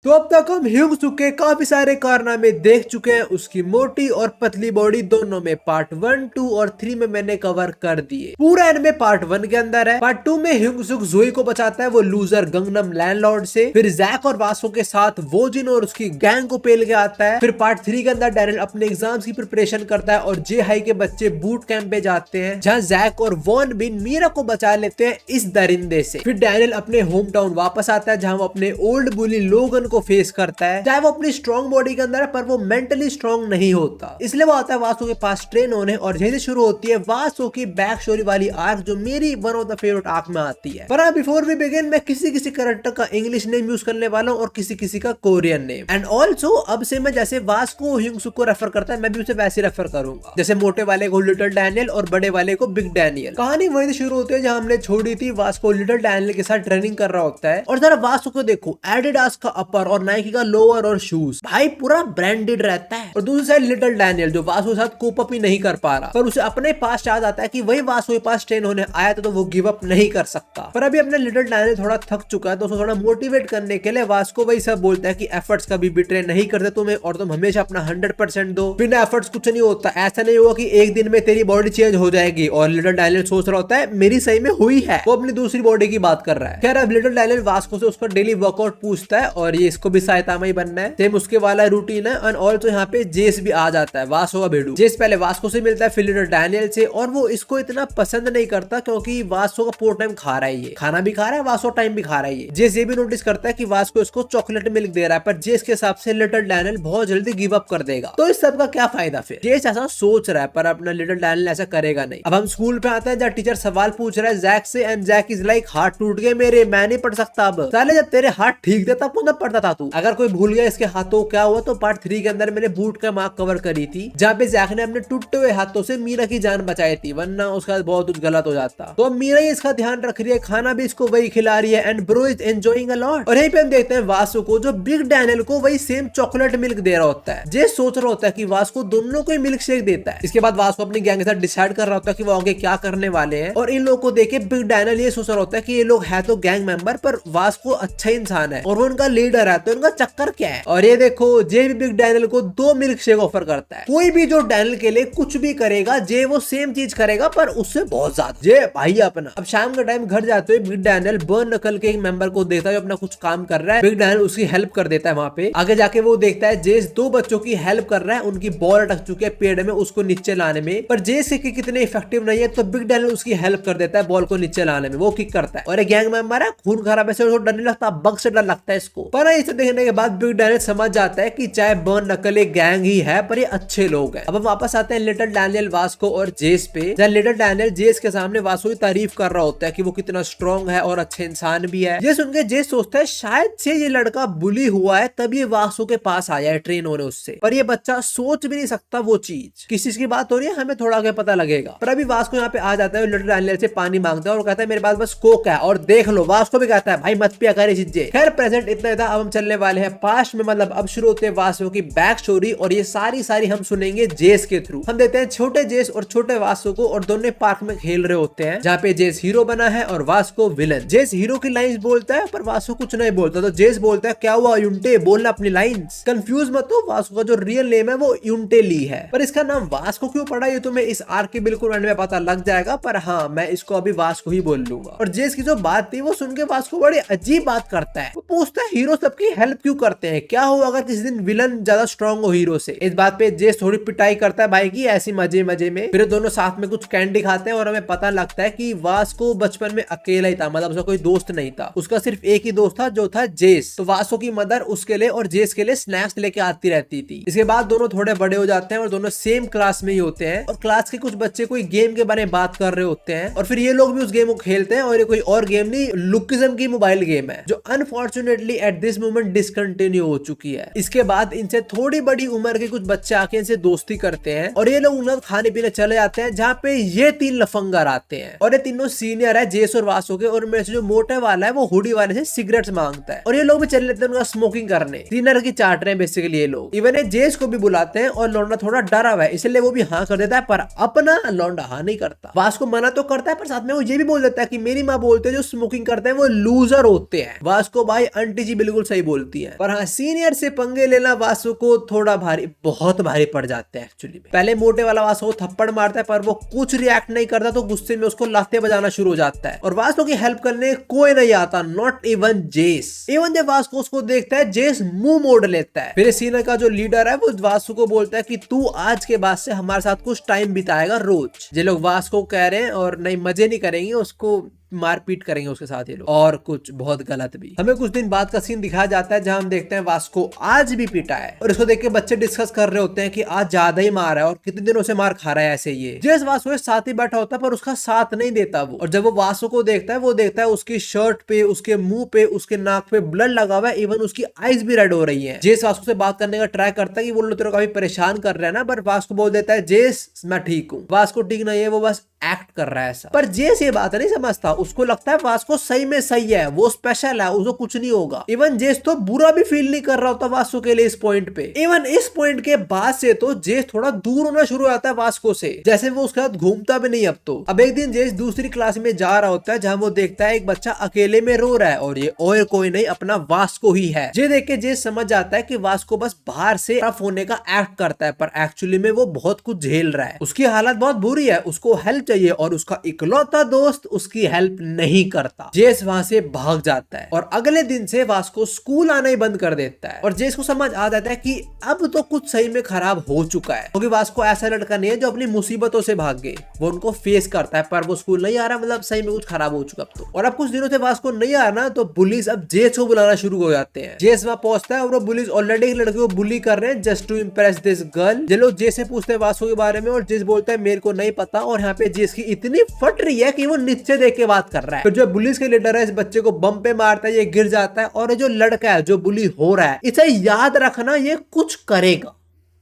तो अब तक हम ह्यूंग-सुक के काफी सारे कारनामे देख चुके हैं। उसकी मोटी और पतली बॉडी दोनों में पार्ट 1, 2 और 3 में मैंने कवर कर दिए। पूरा एनिमे पार्ट 1 के अंदर है। पार्ट 2 में ह्यूंग-सुक जोई को बचाता है वो लूजर गंगनम लैंडलॉर्ड से। फिर जैक और वासो के साथ वोजिन और उसकी गैंग को पेल के आता है। फिर पार्ट 3 के अंदर डैनियल अपने एग्जाम्स की प्रिपरेशन करता है और जे हाई के बच्चे बूट कैंप पे जाते हैं, जहाँ जैक और वॉन बिन मीरा को बचा लेते हैं इस दरिंदे से। फिर डैनियल अपने होम टाउन वापस आता है, जहाँ वो अपने ओल्ड बुली लोगन को फेस करता है। चाहे वो अपनी स्ट्रॉन्ग बॉडी के अंदर है, पर वो मेंटली स्ट्रॉन्ग नहीं होता, इसलिए वो आता है वासो के पास ट्रेन होने। और यहीं से शुरू होती है वासो की बैक स्टोरी वाली आर्क, जो मेरी one of the favourite arc में आती है। पर बिफोर वी बिगिन, मैं किसी किसी कैरेक्टर का इंग्लिश नेम यूज करने वाला हूँ और किसी किसी का कोरियन नेम। एंड ऑल्सो अब से मैं जैसे वास्को ह्यूंग-सुक को रेफर करता है, मैं भी उसे वैसे रेफर करूंगा। जैसे मोटे वाले को लिटिल डैनियल और बड़े वाले को बिग डैनियल। कहानी वहीं से शुरू होती है जहां हमने छोड़ी थी। वास्को लिटिल डैनियल के साथ ट्रेनिंग कर रहा होता है और जरा वास्को को देखो, एडिडास का अपर और नाइकी का लोअर और शूज, भाई पूरा ब्रांडेड रहता है। और दूसरी साइड लिटिल डैनियल जो वास्को के साथ कोप अप ही नहीं कर पा रहा, पर उसे अपने पास याद आता है कि वही वास्को के पास ट्रेन होने आया था, तो वो गिव अप नहीं कर सकता। पर अभी अपने लिटिल डैनियल थोड़ा थक चुका है, तो उसे थोड़ा मोटिवेट करने के लिए वास्को वही सब बोलता है कि एफर्ट्स कभी बिट्रे नहीं करते तुम्हें, और तुम हमेशा अपना 100% दो। बिना एफर्ट्स कुछ नहीं होता। ऐसा नहीं होगा कि एक दिन में तेरी बॉडी चेंज हो जाएगी। और लिटिल डैनियल सोच रहा होता है मेरी सही में हुई है, वो अपनी दूसरी बॉडी की बात कर रहा है। खैर अब लिटिल डैनियल वास्को से उसका डेली वर्कआउट पूछता है और ये इसको भी साइतामा ही बनना है, सेम उसके वाला रूटीन है। एंड ऑल्सो यहाँ पे जेस भी आ जाता है, वास्को का भेड़ू। जेस पहले वास्को से मिलता है फिर लिटिल डैनियल से, और वो इसको इतना पसंद नहीं करता क्योंकि वास्को का पूरा टाइम खा रहा है, खाना भी खा रहा है, वास्को टाइम भी खा रहा है। जेस ये भी नोटिस करता है कि वास्को इसको चॉकलेट मिल्क दे रहा है, पर जेस के हिसाब से लिटिल डैनियल बहुत जल्दी गिव अप कर देगा। तो इस सब का क्या फायदा फिर? जेस ऐसा सोच रहा है, पर अपना लिटिल डैनियल ऐसा करेगा नहीं। अब हम स्कूल पे आते हैं जहाँ टीचर सवाल पूछ रहा है जैक से, एंड जैक इज लाइक हाथ टूट गए मेरे, मैं नहीं पढ़ सकता अब। साले जब तेरे हाथ ठीक थे तब तो ना पढ़ता था तू। अगर कोई भूल गया इसके हाथों क्या हुआ, तो पार्ट 3 के अंदर मैंने बूट का मार्क कवर करी थी, जहाँ पे जैक ने अपने टूटे हुए हाथों से मीरा की जान बचाई थी, वरना उसका बहुत कुछ गलत हो जाता। तो मीरा ही इसका ध्यान रख रही है, खाना भी इसको वही खिला रही है, and bro is enjoying a lot. और यहीं पे हम देखते हैं वासु को, जो बिग डैनियल को वही सेम चॉकलेट मिल्क दे रहा होता है। जे सोच रहा होता है कि वास्को दोनों को ही मिल्क शेक देता है। इसके बाद वास्को अपनी गैंग के साथ डिसाइड कर रहा होता है कि वो आगे क्या करने वाले हैं, और इन लोगों को देख के बिग डैनियल ये सोच रहा होता है कि ये लोग है तो गैंग मेंबर, पर वास्को अच्छा इंसान है और वो उनका लीडर है, तो इनका चक्कर क्या है। और ये देखो जे भी बिग डैनियल को 2 मिल्क शेक ऑफर करता है। कोई भी जो डैनियल के लिए कुछ भी करेगा, जे वो सेम चीज करेगा पर उससे बहुत ज्यादा। जे भाई अपना। अब शाम का टाइम घर जाते हुए बिग डैनियल बर्न नकल के एक मेंबर को देखता है जो अपना कुछ काम कर रहा है। बिग डैनियल उसकी हेल्प कर देता है वहां पे। आगे जाके वो देखता है जेस 2 बच्चों की हेल्प कर रहा है, उनकी बॉल अटक चुकी है पेड़ में, उसको नीचे लाने में। पर जेस के कितने इफेक्टिव नहीं है, तो बिग डैनियल उसकी हेल्प कर देता है बॉल को नीचे लाने में। वो किक करता है और एक गैंग मेंबर है, खून खराब है, डर नहीं लगता, बग से डर लगता है इसको। पर इसे देखने के बाद बिग डैनियल समझ जाता है कि चाहे बर्न नकल एक गैंग ही है, पर ये अच्छे लोग हैं। अब हम वापस आते हैं लिटिल डैनियल, वास्को और जेस पे, जहाँ लिटिल डैनियल जेस के सामने वास्को की तारीफ कर रहा होता है कि वो कितना स्ट्रॉन्ग है और अच्छे इंसान भी है। ये सुन के जेस सोचता है शायद से ये लड़का बुली हुआ है, तब ये वास्को के पास आया है ट्रेन होने उससे, पर ये बच्चा सोच भी नहीं सकता वो चीज। किस चीज की बात हो रही है हमें थोड़ा आगे पता लगेगा। पर अभी वास्को यहाँ पे आ जाता है, लिटिल डैनियल से पानी मांगता है और कहता है मेरे पास बस कोक है, और देख लो वास्को भी कहता है भाई मत पिया करे चीजें। खैर प्रेजेंट इतना था। अब हम चलने वाले हैं पास्ट में, मतलब अब शुरू होते हैं वास्को की बैक स्टोरी, और ये सारी हम सुनेंगे जेस के थ्रू। हम देखते हैं छोटे जेस और छोटे वास्को को, और दोनों पार्क में खेल रहे होते हैं, जहाँ पे जेस हीरो बना है और वास्को विलन। जेस हीरो की लाइंस बोलता है पर वास्को कुछ नहीं बोलता, तो जेस बोलता है क्या हुआ यूंटे, बोलना अपनी लाइंस। कंफ्यूज मत हो, वास्को का जो रियल नेम है वो यूंटे ली है, पर इसका नाम वास्को क्यों पड़ा ये तुम्हें इस आर्क के बिल्कुल एंड में पता लग जाएगा। पर हाँ, मैं इसको अभी वास्को ही बोल लूंगा। और जेस की जो बात थी वो सुन के वास्को बड़ी अजीब बात करता है। वो पूछता है हीरो सबकी हेल्प क्यों करते हैं, क्या हो अगर किसी दिन विलन ज्यादा स्ट्रॉन्ग हो हीरो से। इस बात पे जेस थोड़ी पिटाई करता है भाई की, ऐसी मजे में। फिर दोनों साथ में कुछ कैंडी खाते हैं और हमें पता लगता है कि वास्को बचपन में अकेला ही था, मतलब उसका कोई दोस्त नहीं था, उसका सिर्फ एक ही दोस्त था जो था जेस। तो वास्को की मदर उसके लिए और जेस के लिए स्नैक्स लेके आती रहती थी। इसके बाद दोनों थोड़े बड़े हो जाते हैं और दोनों सेम क्लास में ही होते हैं, और क्लास के कुछ बच्चे कोई गेम के बारे में बात कर रहे होते हैं, और फिर ये लोग भी उस गेम को खेलते हैं। और ये कोई और गेम नहीं, लुकिज्म की मोबाइल गेम है, जो unfortunately at this moment discontinue हो चुकी है। इसके बाद इनसे थोड़ी बड़ी उम्र के कुछ बच्चे आके इनसे दोस्ती करते हैं, और ये लोग उन्हें खाने पीने चले जाते हैं, जहाँ पे ये 3 लफंगर आते हैं, और ये तीनों सीनियर है जेस और वास्को के। और मेरे से जो मोटे वाला है वो हुडी वाले से सिगरेट्स मांगता है, और ये लोग भी चले लेते हैं उनका स्मोकिंग करने। डिनर की चाट रहे हैं बेसिकली ये लोग। इवन ये जेस को भी बुलाते हैं, और लौंडा थोड़ा डरा हुआ है इसलिए वो भी हाँ कर देता है, पर अपना लौंडा हाँ नहीं करता। वास्को मना तो करता है, पर साथ में वो ये भी बोल देता है कि मेरी माँ बोलते हैं जो स्मोकिंग करते हैं वो लूजर होते हैं। वास्को भाई आंटी जी बिल्कुल सही सही बोलती है। पर हाँ, सीनियर से पंगे लेना वासु को थोड़ा भारी, बहुत भारी पड़ जाता है एक्चुअली में। पहले मोटे वाला वासु को थप्पड़ मारता है पर वो कुछ रिएक्ट नहीं करता, तो गुस्से में उसको लाते बजाना शुरू हो जाता है और वासु की हेल्प करने कोई नहीं आता, नॉट इवन जेस। इवन जब वासु उसको देखता है, जेस मुंह मोड़ लेता है। फिर सीनियर का जो लीडर है वो वासु को बोलता है कि तू आज के बाद से हमारे साथ कुछ टाइम बिताएगा रोज। ये लोग वासु को कह रहे हैं और नहीं मजे नहीं करेंगे, उसको मारपीट करेंगे उसके साथ ये लोग, और कुछ बहुत गलत भी। हमें कुछ दिन बाद का सीन दिखाया जाता है जहां हम देखते हैं वासु को आज भी पीटा है और इसको देख के बच्चे डिस्कस कर रहे होते हैं कि आज ज्यादा ही मार है और कितने दिनों से मार खा रहा है ऐसे ये। जेस वासु के साथ ही बैठा होता है पर उसका साथ नहीं देता वो, और जब वो वासु को देखता है वो देखता है उसकी शर्ट पे, उसके मुंह पे, उसके नाक पे ब्लड लगा हुआ है, इवन उसकी आईज भी रेड हो रही है। जेस वासु से बात करने का ट्राई करता है कि वो लोग तेरे को काफी परेशान कर रहे हैं ना, पर वासु को बोल देता है जेस मैं ठीक हूँ। वासु को ठीक नहीं है, वो बस एक्ट कर रहा है ऐसा। पर जेस ये बात नहीं समझता, उसको लगता है वासु सही में सही है, वो स्पेशल है, उसको कुछ नहीं होगा। इवन जेस तो बुरा भी फील नहीं कर रहा होता वासु के लिए इस पॉइंट पे। इवन इस पॉइंट के बाद से तो जेस थोड़ा दूर होना शुरू हो जाता है वासु से, जैसे वो उसके साथ घूमता भी नहीं अब तो। अब एक दिन जेस दूसरी क्लास में जा रहा होता है जहां वो देखता है एक बच्चा अकेले में रो रहा है और ये और कोई नहीं अपना वासु ही है। ये देख के जेस समझ जाता है कि वासु बस बाहर से टफ होने का एक्ट करता है, पर एक्चुअली में वो बहुत कुछ झेल रहा है। उसकी हालत बहुत बुरी है, उसको हेल्प चाहिए और उसका इकलौता दोस्त उसकी हेल्प नहीं करता। जेस वहां से भाग जाता है और अगले दिन से वासु को स्कूल आना ही बंद कर देता है और जेस को समझ आ जाता है कि अब तो कुछ सही में खराब हो चुका है, क्योंकि वासु को ऐसा लड़का नहीं है जो अपनी मुसीबतों से भाग गए, वो उनको फेस करता है। पर वो स्कूल नहीं आ रहा, मतलब सही में कुछ खराब हो चुका अब तो। और अब कुछ दिनों से वासु को नहीं आ रहा तो पुलिस अब जेस को बुलाना शुरू हो जाते हैं। जेस वहां पहुंचता है और वो पुलिस ऑलरेडी एक लड़के को बुली कर रहे हैं just to impress this girl. ये लोग जेस से पूछते हैं वासु के बारे में और जेस बोलता है मेरे को नहीं पता, और यहाँ पे जेस की इतनी फट रही है कि वो नीचे देख के बात कर रहा है। फिर जो पुलिस के लीडर है इस बच्चे को बम पे मारता है, ये गिर जाता है और ये जो लड़का है जो बुली हो रहा है, इसे याद रखना ये कुछ करेगा,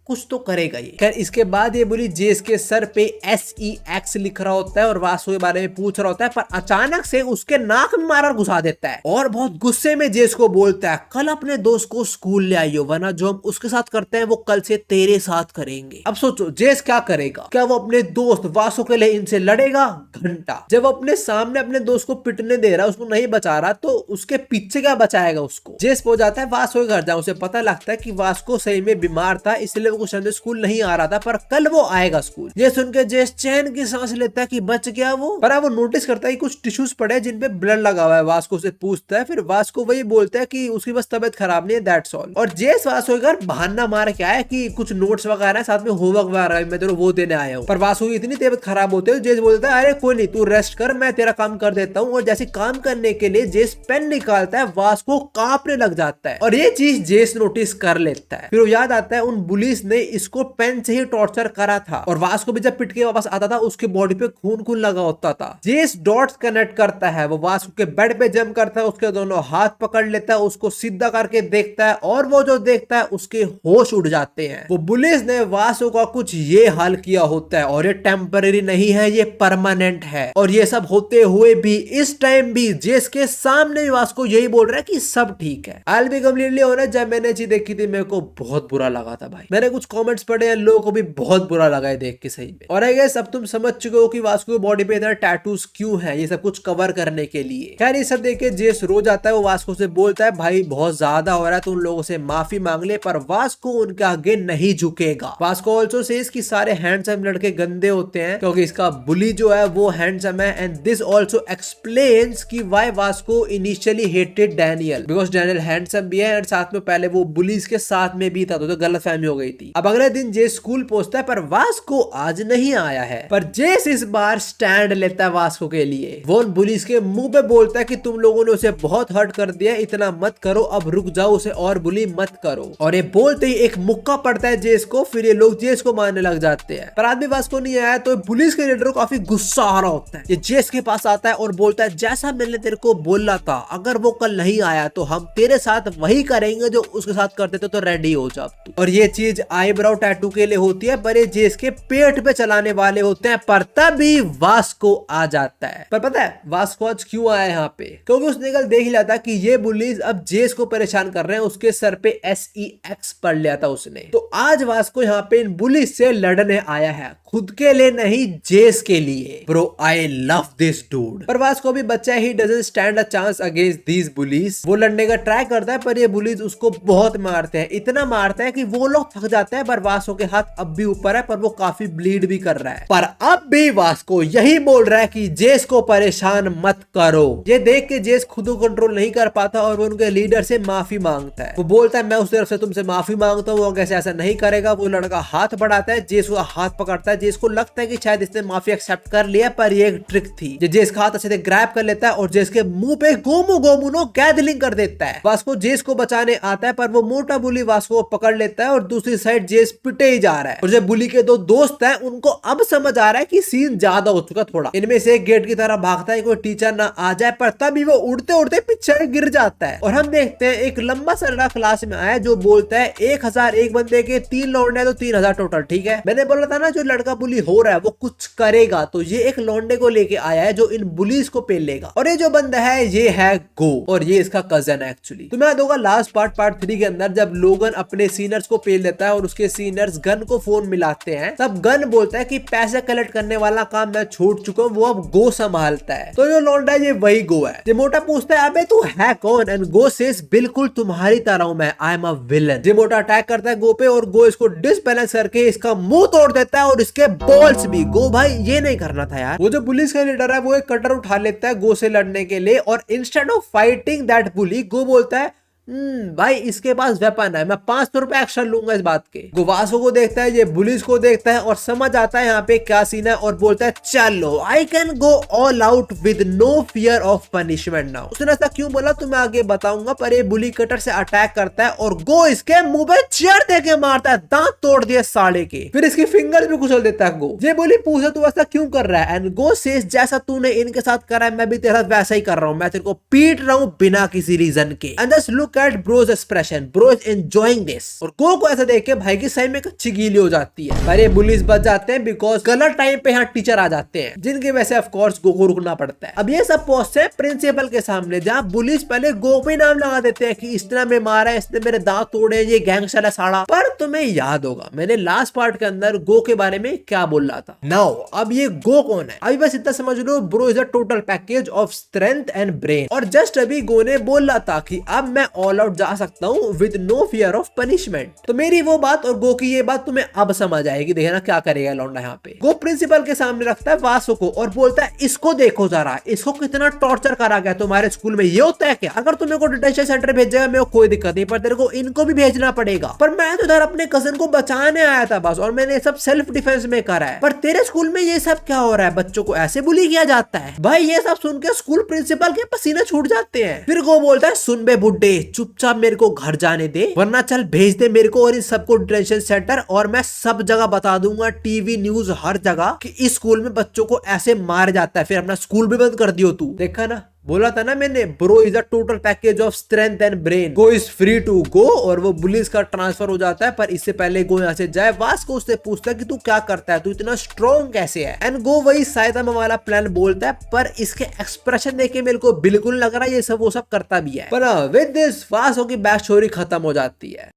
कुछ तो करेगा ये। खैर इसके बाद ये बुली जेस के सर पे SEX लिख रहा होता है और वासु के बारे में पूछ रहा होता है, पर अचानक से उसके नाक में मारा घुसा देता है और बहुत गुस्से में जेस को बोलता है कल अपने दोस्त को स्कूल ले आइयो, वरना जो हम उसके साथ करते हैं वो कल से तेरे साथ करेंगे। अब सोचो जेस क्या करेगा, क्या वो अपने दोस्त वासु के लिए इनसे लड़ेगा? घंटा। जब वो अपने सामने अपने दोस्त को पिटने दे रहा है, उसको नहीं बचा रहा, तो उसके पीछे क्या बचाएगा उसको? जेस पहुंच जाता है वासु के घर जहां उसे पता लगता है कि वासु को सही में बीमार था, इसलिए कुछ समय स्कूल नहीं आ रहा था, पर कल वो आएगा स्कूल। ये सुन के जेस चैन की सांस लेता है कि बच गया वो। पर अब वो नोटिस करता है कि कुछ टिश्यूज पड़े जिन पे ब्लड लगा हुआ है। वासु से पूछता है, फिर वासु वही बोलता है कि उसकी बस तबियत खराब नहीं है, दैट्स ऑल। और जेस वासु घर बहाना मार के आया कि कुछ नोट्स वगैरह साथ में होमवर्क वगैरह मैं तेरे वो देने आया हूँ। पर वासु की इतनी तबियत खराब होती है, जेस बोलता है अरे कोई नहीं, तू रेस्ट कर, मैं तेरा काम कर देता हूँ। और जैसे काम करने के लिए जेस पेन निकालता है, वासु को कांपने लग जाता है और ये चीज जेस नोटिस कर लेता है। फिर वो याद आता है उन पुलिस ने इसको पेन से ही टॉर्चर करा था और वासु को भी जब पिट के वापस आता था उसके बॉडी पे खून लगा होता था। जेस डॉट्स कनेक्ट करता है, वो वासु के बेड पे जंप करता है, उसके दोनों हाथ पकड़ लेता है, उसको सीधा करके देखता है और वो जो देखता है उसके होश उड़ जाते हैं। वो पुलिस ने वासु का कुछ ये हाल किया होता है और ये टेम्पररी नहीं है, ये परमानेंट है। और ये सब होते हुए भी इस टाइम भी जेस के सामने वासु को यही बोल रहा है कि सब ठीक है। I will be completely honest, जब मैंने चीज देखी थी मेरे को बहुत बुरा लगा था भाई। मैंने कुछ कमेंट्स पढ़े हैं, लोगों को भी बहुत बुरा लगा है देख के सही में। और आई गेस अब तुम समझ चुके हो कि वासु की बॉडी पे इतना टैटूज क्यों है, ये सब कुछ कवर करने के लिए। खैर ये सब देख के जेस रो जाता है, वो वासु से बोलता है भाई बहुत ज्यादा हो रहा है, तो उन लोगों से माफी मांग ले, पर वासु उनके आगे नहीं झुकेगा। वासु ऑल्सो सेज कि सारे हैंडसम लड़के गंदे होते हैं क्योंकि इसका बुली जो है वो हैंडसम है, एंड दिस ऑल्सो एक्सप्लेन्स कि why Vasu initially hated Daniel, because Daniel handsome भी है एंड साथ में पहले वो बुलीज के साथ में भी था, तो गलतफहमी हो गई थी। अब अगले दिन जेस स्कूल पहुंचता है पर वासु आज नहीं आया है, पर जेस इस बार स्टैंड लेता है वासु के लिए। वो पुलिस के मुंह पे बोलता है कि तुम लोगों ने उसे बहुत हर्ट कर दिया, इतना मत करो, अब रुक जाओ, उसे और बुली मत करो। और ये बोलते ही एक मुक्का पड़ता है जेस को, फिर ये लोग जेस को मारने लग जाते हैं। पर आदमी वासु नहीं आया तो पुलिस के लीडर को काफी गुस्सा आ रहा होता है। ये जेस के पास आता है और बोलता है जैसा मैंने तेरे को बोला था, अगर वो कल नहीं आया तो हम तेरे साथ वही करेंगे जो उसके साथ करते थे, तो रेडी हो जा। और ये चीज आईब्रो टैटू के लिए होती है, पर ये जेस के पेट पे चलाने वाले होते हैं। पर तभी वास्को आ जाता है। पर पता है वास्को आज क्यों आया यहाँ पे? क्योंकि उसने कल देख लिया था कि ये बुलीज अब जेस को परेशान कर रहे हैं। उसके सर पे SEX पढ़ लिया था उसने। तो आज वास्को यहाँ पे इन बुलीज से लड़ने आया है, खुद के लिए नहीं, जेस के लिए। Bro I love this dude. पर वास्को भी बच्चा he doesn't stand a chance against these bullies. वो लड़ने का ट्राई करता है पर ये बुलीज उसको बहुत मारते हैं, इतना मारते हैं कि वो लोग थक जाते हैं। पर वास्को के हाथ अब भी ऊपर है, पर वो काफी ब्लीड भी कर रहा है। पर अब भी वास्को यही बोल रहा है कि जेस को परेशान मत करो। ये देख के जेस खुद को कंट्रोल नहीं कर पाता और वो उनके लीडर से माफी मांगता है। वो बोलता है मैं उस तरफ से तुमसे माफी मांगता हूँ, वो कैसे ऐसा नहीं करेगा। वो लड़का हाथ बढ़ाता है, जेस का हाथ पकड़ता है। जेस को लगता है कि शायद इसने माफी एक्सेप्ट कर लिया, पर ये एक ट्रिक थी। जेस का हाथ अच्छे से ग्रैब कर लेता है और जेस के मुंह पे गोमू गोमुनो गैदलिंग कर देता है। वास्को जेस को बचाने आता है, पर वो मोटा बुली वास्को को पकड़ लेता है और दूसरी साइड जेस पिटे ही जा रहा है। और जो बुली के दो दोस्त हैं उनको अब समझ आ रहा है कि सीन ज्यादा हो चुका थोड़ा। इनमें से एक गेट की तरह भागता है कोई टीचर ना आ जाए, पर तभी वो उड़ते उड़ते पीछे गिर जाता है। और हम देखते हैं एक लंबा सा लड़का क्लास में आया जो बोलता है 1001 बंदे के 3 लौंडे तो 3000 टोटल। ठीक है, मैंने बोला था ना जो लड़का बुली हो रहा है वो कुछ करेगा, तो ये एक लौंडे को लेके आया है जो इन बुलीज को पेल लेगा। और ये जो बंदा है ये है गो, और ये इसका कजन है एक्चुअली। तुम्हें याद होगा लास्ट पार्ट 3 के अंदर जब लोगन अपने सीनियर्स को पेल देता है और उसके सीनियर्स गन को फोन मिलाते हैं, तब गन बोलता है कि पैसे कलेक्ट करने वाला काम मैं छोड़ चुका हूँ, वो अब गो संभालता है। तो जो लौंडा है ये वही गो है। ये मोटा पूछता है अबे तू है कौन? एंड गो सेज बिल्कुल तुम्हारी तरह हूं मैं, आई एम अ विलन। ये मोटा अटैक करता है गो पे और गो इसको डिसबैलेंस करके इसका मुंह तोड़ देता है और इसके बॉल्स भी। गो भाई ये नहीं करना था यार। वो जो पुलिस का लीडर है वो एक कटर उठा लेता है गो से लड़ने के लिए, और इंस्टेड ऑफ फाइटिंग दैट बुली गो बोलता है भाई इसके पास वेपन है, मैं 500 रुपए एक्स्ट्रा लूंगा इस बात के। गुवासो को देखता है, ये पुलिस को देखता है और समझ आता है यहाँ पे क्या सीन है और बोलता है चलो I can go all out with no fear of punishment now. उसने ऐसा क्यों बोला तो मैं आगे बताऊंगा, पर ये बुली कटर से अटैक करता है और गो इसके मुंह पे चेयर दे के मारता है, दांत तोड़ दिए साले के, फिर इसकी फिंगर भी कुचल देता है गो। ये बुली पूछे तू ऐसा क्यों कर रहा है? एंड गो सेज जैसा तूने इनके साथ करा है मैं भी तेरे साथ वैसा ही कर रहा हूँ, मैं तेरे को पीट रहा हूँ बिना किसी रीजन के। And just look at bro's expression, bro is enjoying this. और गो को ऐसा देख के भाई की सही में अच्छी गीली हो जाती है। पर ये बुलीज बच जाते हैं बिकॉज गलत टाइम पे यहाँ टीचर आ जाते हैं, जिनकी वजह से ऑफ कोर्स गो को रुकना पड़ता है। अब ये सब पहुंचते हैं प्रिंसिपल के सामने, जहाँ बुलीज पहले गो पे नाम लगा देते हैं कि इसने हमें मारा है, इसने मेरे दांत तोड़े, ये गैंगस्टर है साड़ा। पर तुम्हें याद होगा मैंने लास्ट पार्ट के अंदर गो के बारे में क्या बोल रहा था। नाउ अब ये गो कौन है? अभी बस इतना समझ लो, bro is a total package of strength and brain. और जस्ट अभी गो ने बोल रहा था कि अब मैं ऑल आउट जा सकता हूँ with no fear of punishment. तो मेरी वो बात और गो की ये बात तुम्हें अब समझ आएगी। देखना क्या करेगा लौंडा यहाँ पे। गो प्रिंसिपल के सामने रखता है वासो को और बोलता है इसको देखो जरा, इसको कितना टॉर्चर करा गया तुम्हारे स्कूल में, ये होता है क्या? अगर तुम्हें को डिटेंशन सेंटर भेजेगा मेरे को कोई दिक्कत नहीं, पर तेरे को इनको भी भेजना पड़ेगा। पर मैं तो इधर अपने कजन को बचाने आया था बस, और मैंने सब सेल्फ डिफेंस में करा है। पर तेरे स्कूल में ये सब क्या हो रहा है? बच्चों को ऐसे बुली किया जाता है? भाई ये सब सुन के स्कूल प्रिंसिपल के पसीने छूट जाते हैं। फिर गो बोलता है सुन बे बुड्ढे, चुपचाप मेरे को घर जाने दे, वरना चल भेज दे मेरे को और इन सबको डिटेंशन सेंटर, और मैं सब जगह बता दूंगा, टीवी न्यूज हर जगह, कि इस स्कूल में बच्चों को ऐसे मार जाता है। फिर अपना स्कूल भी बंद कर दियो तू। देखा ना, बोला था ना मैंने, bro is a total package of strength and brain. Goo is free to go. और वो बुलिस का ट्रांसफर हो जाता है, पर इससे पहले गो यहाँ से जाए वास्को उससे पूछता है कि तू क्या करता है, तू इतना स्ट्रॉन्ग कैसे है? एंड गो वही साइतामा वाला प्लान बोलता है, पर इसके एक्सप्रेशन देख के मेरे को बिल्कुल लग रहा है ये सब वो सब करता भी है। पर विद दिस वास्को की बैक स्टोरी खत्म हो जाती है।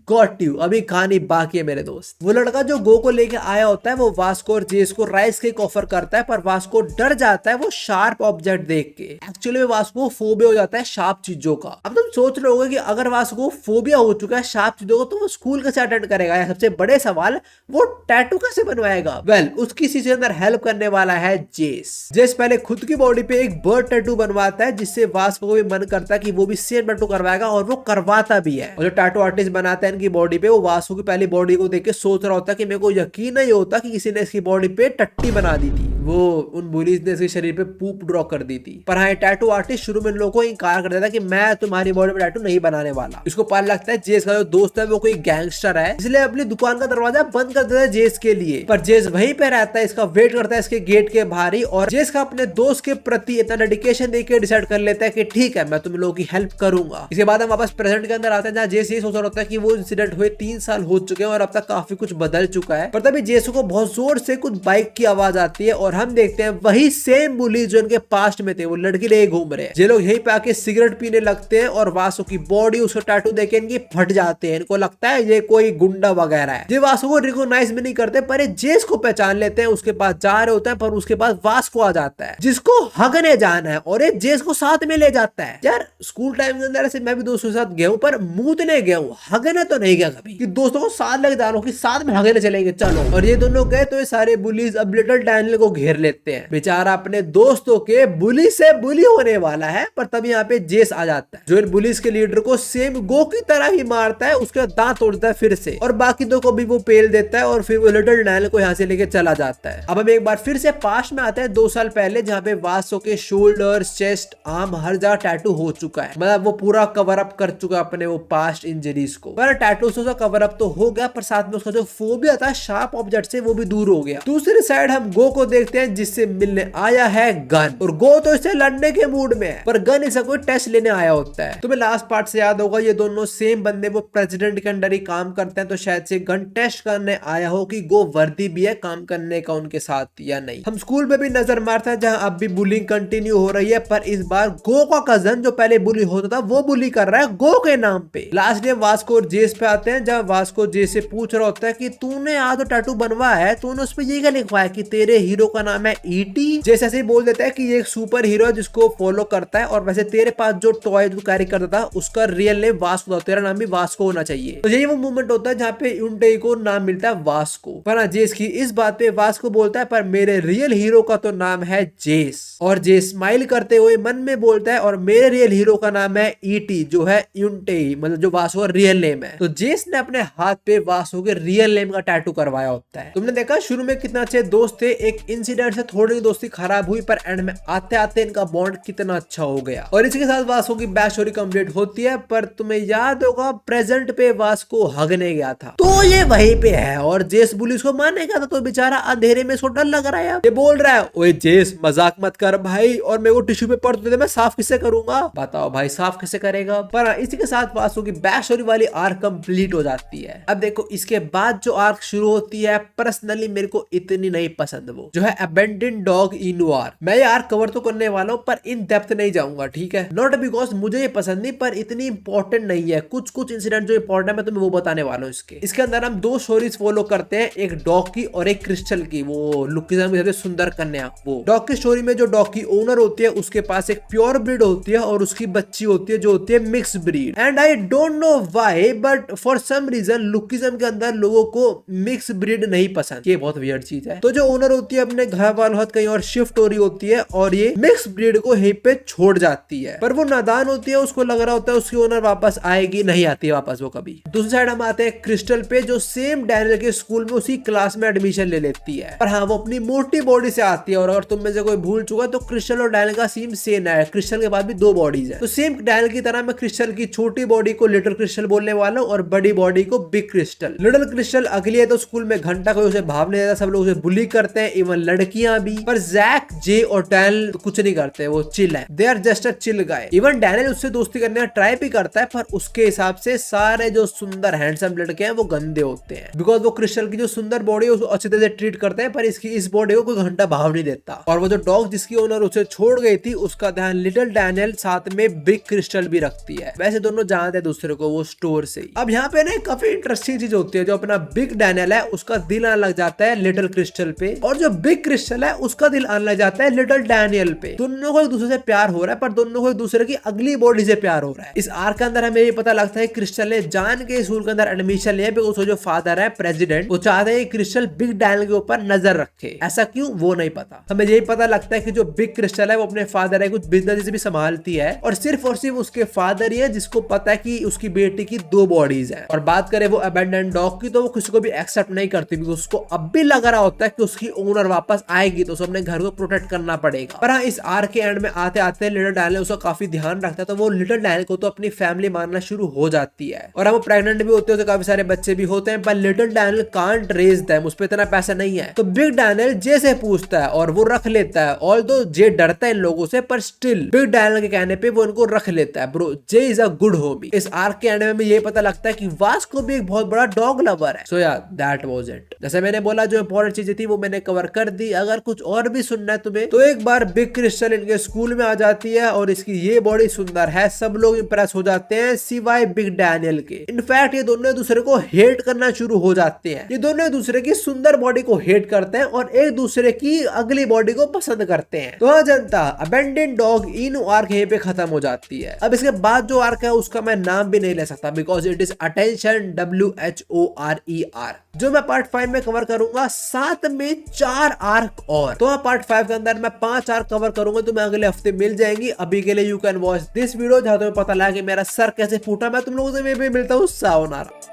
Got you. अभी कहानी बाकी है मेरे दोस्त। वो लड़का जो गो को लेके आया होता है वो वास्को और जेस को राइस केक ऑफर करता है, पर वास्को डर जाता है वो शार्प ऑब्जेक्ट देख के। एक्चुअली में वास्को फोबिया हो जाता है शार्प चीजों का। अब तुम सोच रहे होगे कि अगर वास्को फोबिया हो चुका है शार्प चीजों का तो वो स्कूल कैसे अटेंड करेगा, या सबसे बड़े सवाल वो टैटू कैसे बनवाएगा? वेल उसकी इसी के अंदर हेल्प करने वाला है जेस। जेस पहले खुद की बॉडी पे एक बर्ड टैटू बनवाता है, जिससे वास्को को भी मन करता है कि वो भी सेम टैटू करवाएगा, और वो करवाता भी है। और जो टैटू आर्टिस्ट बनाता है की बॉडी पे, वो वासु की पहली बॉडी को देख के सोच रहा होता है कि मेरे को यकीन नहीं होता कि किसी ने इसकी बॉडी पे टट्टी बना दी थी। वो उन बुलीज ने इसके शरीर पे पूप ड्रॉ कर दी थी। पर हाँ, टैटू आर्टिस्ट शुरू में लोगों को इनकार कर देता कि मैं तुम्हारी बॉडी पे टैटू नहीं बनाने वाला। इसको पता लगता है जेस का जो दोस्त है वो कोई गैंगस्टर है, इसलिए अपनी दुकान का दरवाजा बंद कर देता है जेस के लिए। पर जेस वहीं पे रहता है, इसका वेट करता है इसके गेट के बाहर ही, और जेस का अपने दोस्त के प्रति इतना डेडिकेशन देके डिसाइड कर लेता है कि ठीक है, मैं तुम लोगों की हेल्प करूंगा। इसके बाद हम वापस प्रेजेंट के अंदर आते हैं, जहाँ जेस ये सोच रहा होता है कि वो इंसिडेंट हुए 3 साल हो चुके हैं और अब तक काफी कुछ बदल चुका है। पर तभी जेस को बहुत जोर से कुछ बाइक की आवाज आती है और हम देखते हैं वही सेम बुली जो इनके पास्ट में थे, वो लड़की लेके घूम रहे हैं। ये लोग यहीं पे आके सिगरेट पीने लगते हैं और वासु की बॉडी, उसको टैटू देखे इनकी फट जाते हैं। इनको लगता है ये कोई गुंडा वगैरह है। ये वासु को रिकॉग्नाइज भी नहीं करते, पर ये जेस को पहचान लेते हैं। उसके पास जा रहे होते हैं, पर उसके पास वास्को आ जाता है जिसको हगने जाना है और ये जेस को साथ में ले जाता है। यार स्कूल टाइम के अंदर ऐसे मैं भी दोस्तों के साथ गया हूँ, पर मूतने गया हूँ, हगने तो नहीं गया कभी कि दोस्तों को साथ लेके जा रहा हूँ कि साथ में हगने चलेंगे चलो। और ये दोनों गए तो ये सारे बुलीज अब लिटिल डैनियल को घेर लेते हैं। बेचारा अपने दोस्तों के बुली से बुली होने वाला है, पर तब यहाँ पे जेस आ जाता है जो इन बुलीज के लीडर को सेम गो की तरह ही मारता है, उसके दांत तोड़ता है फिर से, और बाकी दो को भी वो पेल देता है और फिर वो लिटिल डैनियल को यहाँ से लेके चला जाता है। अब हम एक बार फिर से पास्ट में आते हैं 2 साल पहले, जहाँ पे वासो के शोल्डर, चेस्ट, आर्म हर जगह टैटू हो चुका है। मतलब वो पूरा कवर अप कर चुका है अपने वो पास्ट इंजरीज को। पर टैटू से उसका कवर अप तो हो गया, पर साथ में उसका जो फोबिया था शार्प ऑब्जेक्ट से, वो भी दूर हो गया। दूसरी साइड हम गो को देखते हैं जिससे मिलने आया है गन, और गो तो इससे लड़ने के मूड में है, पर गन इसे कोई टेस्ट लेने आया होता है। तुम्हें लास्ट पार्ट से याद होगा ये दोनों सेम बंदे वो प्रेसिडेंट के अंडर ही काम करते हैं, तो शायद से गन टेस्ट करने आया हो कि गो वर्दी भी है काम करने का उनके साथ या नहीं। हम स्कूल में भी नजर मारते हैं जहां अब भी बुलिंग कंटिन्यू हो रही है, पर इस बार गो का कजन जो पहले बुली होता था वो बुली कर रहा है गो के नाम पे। लास्ट डे वास्को और जेस पे आते हैं, जहां वास्को जेस से पूछ रहा होता है कि तूने आज तो टैटू बनवाया है, तूने उस पे ये क्या लिखवाया कि तेरे हीरो का नाम है ईटी। जेस ऐसे ही बोल देता है कि ये एक सुपर हीरो है जिसको फॉलो करता है, और वैसे तेरे पास जो टॉय तू कैरी करता था उसका रियल नेम वास्को था, तेरा नाम भी वास्को होना चाहिए। तो यही वो मूवमेंट होता है जहाँ पे यूनटेई को नाम मिलता है वास्को। पर जेस की इस बात पे वास्को बोलता है पर मेरे रियल हीरो का तो नाम है जेस, और जेस स्माइल करते हुए मन में बोलता है और मेरे रियल हीरो का नाम है ईटी जो है यूनटेई, मतलब जो वास्को का रियल नेम है। तो जेस ने अपने हाथ पे वास्को के रियल नेम का टैटू करवाया होता है। तुमने देखा शुरू में कितना अच्छे दोस्त थे, एक इंसिडेंट से थोड़ी दोस्ती खराब हुई, पर एंड में आते आते इनका बॉन्ड कितना अच्छा हो गया। और इसके साथ वास्को की बैक स्टोरी कंप्लीट होती है। पर तुम्हें याद होगा प्रेजेंट पे वास्को हगने गया था, तो ये वहीं पे है और जेस बुली उसको मारने गया था, तो बेचारा अंधेरे में इसको डर लग रहा है। ये बोल रहा है ओए जेस मजाक मत कर भाई, और मेरे को टिश्यू पेपर दे दे, मैं साफ किससे करूंगा, बताओ भाई साफ कैसे करेगा। पर इसी के साथ वास्को की बैक स्टोरी वाली आर्क कंप्लीट हो जाती है। अब देखो इसके बाद जो आर्क शुरू होती है, पर्सनली मेरे को इतनी नहीं पसंद, वो जो है अबेंडन डॉग इन वार। मैं ये आर्क कवर तो करने वाला हूँ, पर इन डेप्थ नहीं जाऊंगा, ठीक है, नॉट बिकॉज मुझे ये पसंद नहीं, पर इतनी इंपॉर्टेंट नहीं है। कुछ इंसिडेंट जो इंपॉर्टेंट है मैं तुम्हें वो बताने वाला हूँ। इसके अंदर हम 2 स्टोरीज फॉलो करते हैं, एक डॉग की और एक क्रिस्टल की, वो लुकिज्म की सबसे सुंदर कन्या। वो डॉग की स्टोरी में जो डॉग की ओनर होती है उसके पास एक प्योर ब्रीड होती है और उसकी बच्ची होती है जो होती है mix breed. And I don't know why, but for some reason lookism के अंदर लोगों को मिक्स ब्रीड नहीं पसंद। ये बहुत वियर्ड चीज है। तो जो ओनर होती है अपने घर वालों हाथ कहीं और शिफ्ट हो रही होती है और ये मिक्स ब्रीड को यहीं पे छोड़ जाती है, पर वो नादान होती है, उसको लग रहा होता है उसकी ओनर वापस आएगी, नहीं आती है वापस वो कभी। दूसरी साइड हम आते हैं क्रिस्टल पे, जो सेम डैनियल के स्कूल में उसी क्लास में एडमिशन ले लेती है। पर हाँ वो अपनी मोटी बॉडी से आती है, और अगर तुम में से कोई भूल चुका तो क्रिस्टल और डैनियल का सेम सेम है, क्रिस्टल के बाद भी 2 बॉडीज है। तो सेम डैनियल की तरह मैं क्रिस्टल की छोटी बॉडी को लिटिल क्रिस्टल बोलने वाला हूँ और बड़ी बॉडी को बिग क्रिस्टल। लिटिल क्रिस्टल अगली है तो स्कूल में घंटा कोई उसे भाव नहीं देता, सब लोग उसे बुली करते हैं, इवन लड़कियां भी। पर जैक, जे और डैनियल कुछ नहीं करते, वो चिल है, they are just a chill guy. Even Daniel उससे दोस्ती करने का ट्राई भी करता है, पर उसके हिसाब से सारे जो सुंदर हैंडसम लड़के हैं वो गंदे होते हैं, बिकॉज वो क्रिस्टल की जो सुंदर बॉडी है उसको अच्छी तरह से ट्रीट करते हैं, पर इसकी इस बॉडी को कोई घंटा भाव नहीं देता। और वो जो डॉग जिसकी ओनर उसे छोड़ गई थी उसका ध्यान लिटिल डैनियल साथ में बिग क्रिस्टल भी रखती है। वैसे दोनों जानते हैं दूसरे को वो स्टोर से। अब यहाँ पे ना काफी इंटरेस्टिंग चीज होती है, जो अपना बिग डैनियल है उसका दिल आने लग जाता है लिटिल क्रिस्टल पे, और जो बिग क्रिस्टल है उसका दिल आने लग जाता है लिटिल डैनियल पे। दोनों को एक दूसरे से प्यार हो रहा है, पर दोनों को एक दूसरे की अगली बॉडी से प्यार हो रहा है। इस आर्क के अंदर हमें ये पता लगता है क्रिस्टल ने जान के स्कूल के अंदर एडमिशन लिया, बिकॉज उसका जो फादर है प्रेसिडेंट, वो चाहते हैं क्रिस्टल बिग डैनियल के ऊपर नजर रखे। ऐसा क्यों वो नहीं पता, हमें यही पता लगता है कि जो बिग क्रिस्टल है वो अपने फादर है कुछ बिजनेस भी संभालती है, और सिर्फ उसके फादर ही है जिसको पता है कि उसकी बेटी की 2 बॉडीज है। और बात करें वो अबेंडन डॉग की, तो वो किसी को भी एक्सेप्ट नहीं करती, बिकॉज उसको अब भी लग रहा होता है कि उसकी ओनर वापस वापस आएगी तो उसे अपने घर को प्रोटेक्ट करना पड़ेगा। पर हाँ, इस आर्क के एंड में आते आते लिटिल डायना उसका काफी ध्यान रखता है, तो वो लिटिल डायना को तो अपनी फैमिली मानना शुरू हो जाती है। और वो प्रेग्नेंट भी होते हैं, काफी सारे बच्चे भी होते हैं, पर little Diana can't raise them, उस पर इतना पैसा नहीं है। तो बिग डायना जे से पूछता है और वो रख लेता है। ऑल्दो जे डरता है इन लोगों से, पर स्टिल बिग डायना के कहने पे वो इनको रख लेता है। Bro, J is a good Homi. इस आर्क के एंड में ये पता लगता है कि वास्को भी एक बहुत बड़ा डॉग लवर है। सो या दैट वाज इट। जैसे मैंने बोला, जो इंपॉर्टेंट चीजें थी वो मैंने कवर कर दी। अगर कुछ और भी सुनना है तुम्हें तो एक बार बिग क्रिस्टल इनके स्कूल में आ जाती है और इसकी ये बॉडी सुंदर है, सब लोग इंप्रेस हो जाते हैं सिवाय बिग डैनियल के। इनफैक्ट ये दोनों एक दूसरे को हेट करना शुरू हो जाते हैं। ये दोनों एक दूसरे की सुंदर बॉडी को हेट करते हैं और एक दूसरे की अगली बॉडी को पसंद करते हैं। तो हाँ जनता, अबेंडन डॉग इनो आर्क यहीं पे खत्म हो जाती है। अब इसके बाद जो आर्क है उसका मैं नाम भी नहीं ले सकता because it is attention WHORER, जो मैं पार्ट 5 में कवर करूंगा। साथ में 4 आर्क और। तो पार्ट 5 के अंदर मैं 5 आर्क कवर करूंगा, तो मैं अगले हफ्ते मिल जाएंगी। अभी के लिए you can watch this video, जहां तुम्हें पता लगा कि मेरा सर कैसे फूटा। मैं तुम लोगों से मिलता हूँ। सायोनारा।